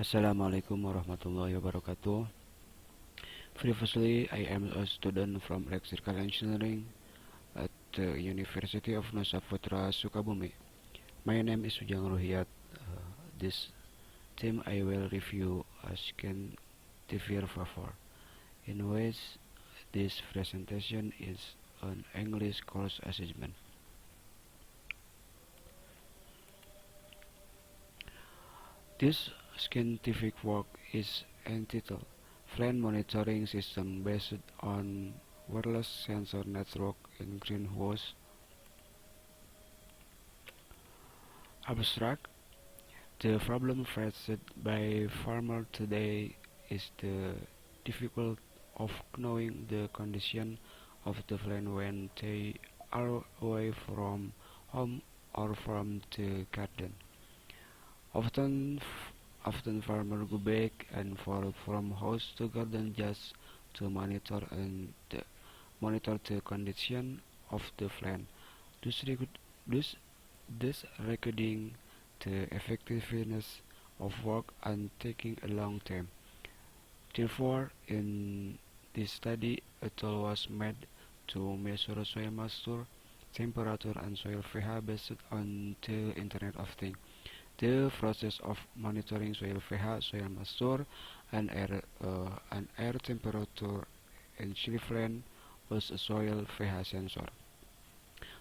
Assalamualaikum warahmatullahi wabarakatuh. Previously, I am a student from Electrical Engineering at the University of Nusa Putra, Sukabumi. My name is UJANG RUHIAT. This time I will review a scan TV favor, in which this presentation is an English course assessment. This scientific work is entitled Flame Monitoring System based on Wireless Sensor Network in Greenhouse. Abstract. The problem faced by farmers today is the difficulty of knowing the condition of the plant when they are away from home or from the garden. Often, often farmers go back and forth from house to garden just to monitor the condition of the plant. Thus, thus, thus recording the effectiveness of work and taking a long time. Therefore, in this study, a tool was made to measure soil moisture, temperature, and soil pH based on the Internet of Things. The process of monitoring soil pH, soil moisture, and air temperature in chili plant was a soil pH sensor,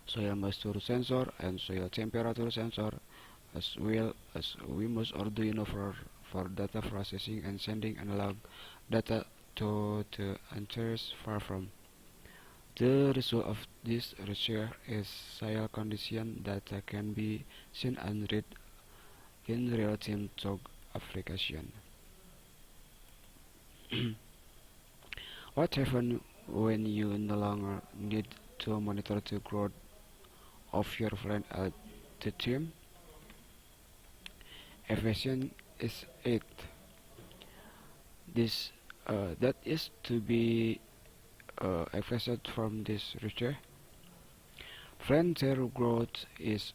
soil moisture sensor, and soil temperature sensor, as well as we must Arduino for data processing and sending analog data to the antennas far from. The result of this research is soil condition data can be seen and read in real-time talk application. What happens when you no longer need to monitor the growth of your plant at the time? Efficient is 8. This that is to be expressed from this research. Plant their growth is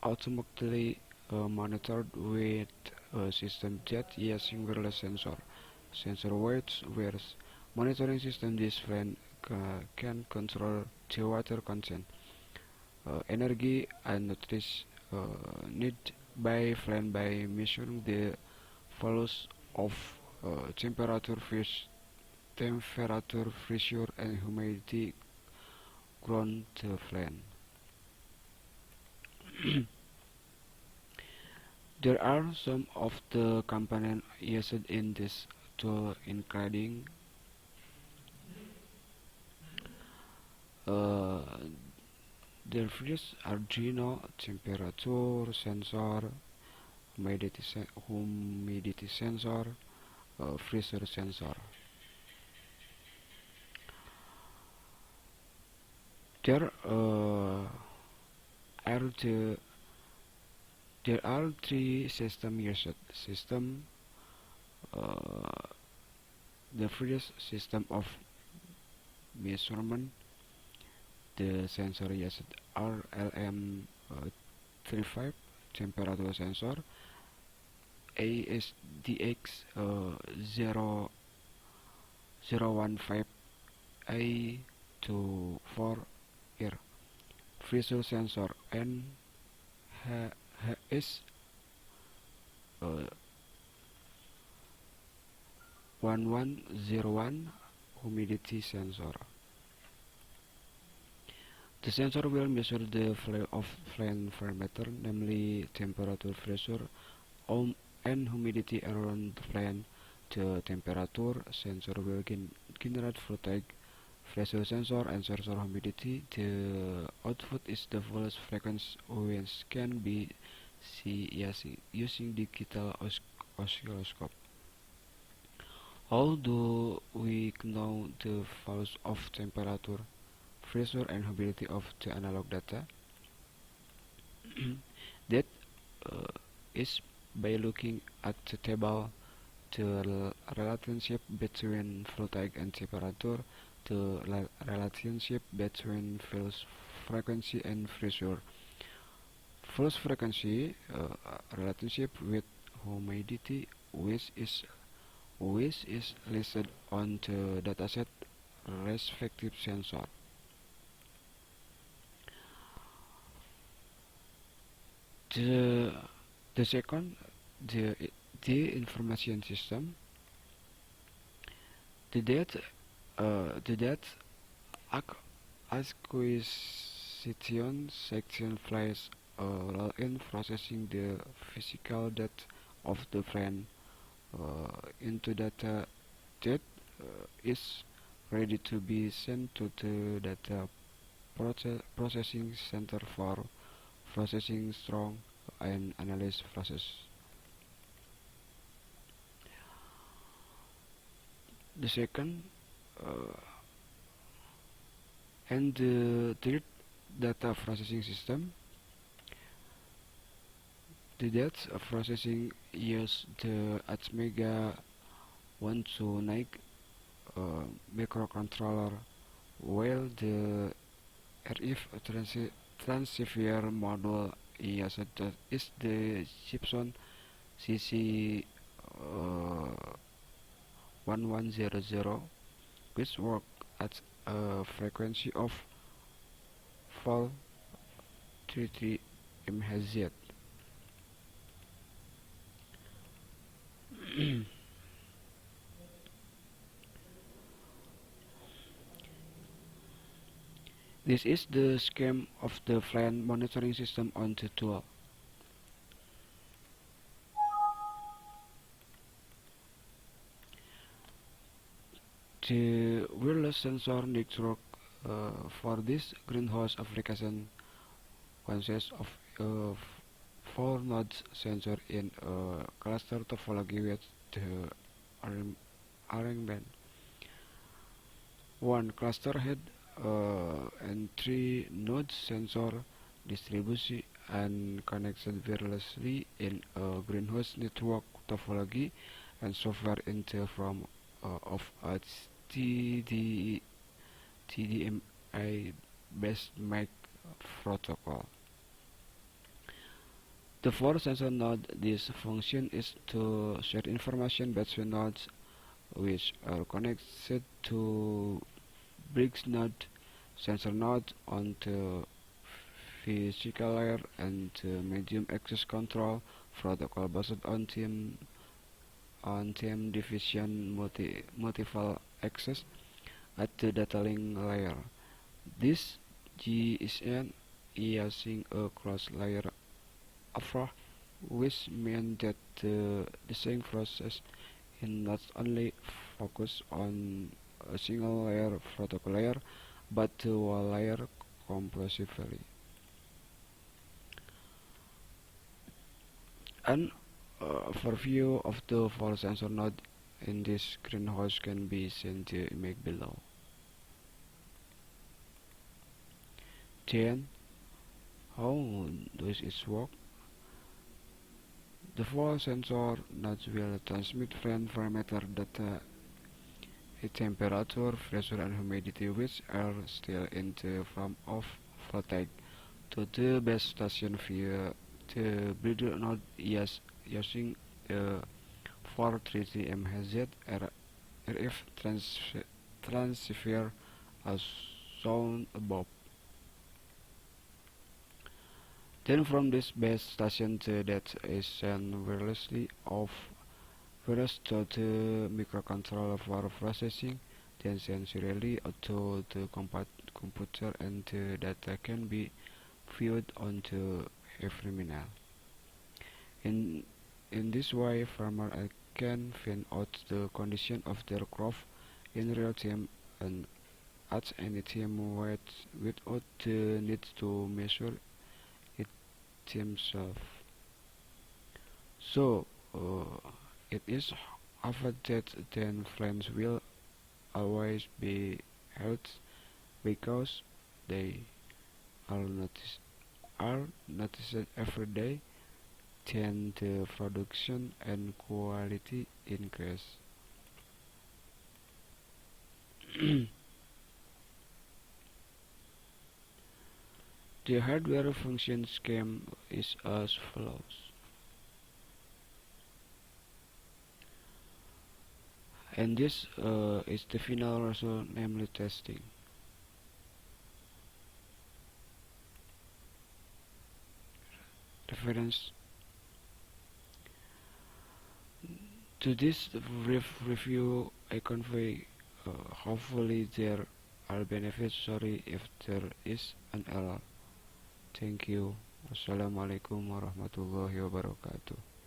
automatically monitored with a system that using wireless sensor words whereas monitoring system this plant can control the water content, energy and nutrition need by plant by measuring the values of temperature, pressure and humidity grown the plant. There are some of the components used in this tool including uh, the first Arduino temperature sensor, humidity sensor, pressure sensor. There are the there are three systems used. Uh, the first system of measurement. The sensor used RLM 35 temperature sensor, ASDX 0015 A to 4 air, pressure sensor NHS 1101 humidity sensor. The sensor will measure the flow of plant parameter, namely temperature, pressure, and humidity around the plant. The temperature sensor will generate voltage, pressure sensor, and sensor humidity. The output is the voltage frequency which can be seen using digital oscilloscope. How do we know the values of temperature, pressure, and humidity of the analog data? That is by looking at the table, the relationship between voltage and temperature, the relationship between pulse frequency and pressure. Pulse frequency relationship with humidity which is listed on the dataset respective sensor. The the second the the information system. The data the data acquisition section plays a role in processing the physical data of the plan into data that is ready to be sent to the data processing center for processing strong and analysis process. The second uh, and the third data processing system. The data processing uses the Atmega 129 microcontroller, while the RF transceiver module is the Gibson CC 1100, which works at a frequency of 433 MHz. This is the scheme of the plant monitoring system on the tool. The wireless sensor network for this greenhouse application consists of 4 nodes sensor in a cluster topology with the arrangement. One cluster head and 3 nodes sensor distribution and connected wirelessly in a greenhouse network topology and software in the form of a TDMI based mic protocol. The 4 sensor node, this function is to share information between nodes which are connected to bridge node, sensor node on the physical layer, and medium access control protocol based on team division multiple access at the data link layer. This GSN using a cross layer approach, which means that the same process is not only focus on a single layer protocol layer, but one layer comprehensively. An overview of the 4 sensor node in this greenhouse can be seen in the image below. Then, how does it work? The 4 sensor nodes will transmit frame parameter data, temperature, pressure, and humidity, which are still in the form of voltage, to the base station via the bridge node using the 433 MHz RF transceiver as shown above. Then from this base station the data is sent wirelessly off wireless to the microcontroller for processing, then sent serially to the computer, and the data can be viewed on the terminal. In this way, farmers can find out the condition of their crop in real time and at any time without the need to measure it themselves. So, it is often that then friends will always be held because they are noticed every day, then the production and quality increase. The hardware function scheme is as follows. And this is the final result, namely testing. Reference to this review I convey, hopefully there are benefits. Sorry if there is an error. Thank you. Wassalamualaikum warahmatullahi wabarakatuh.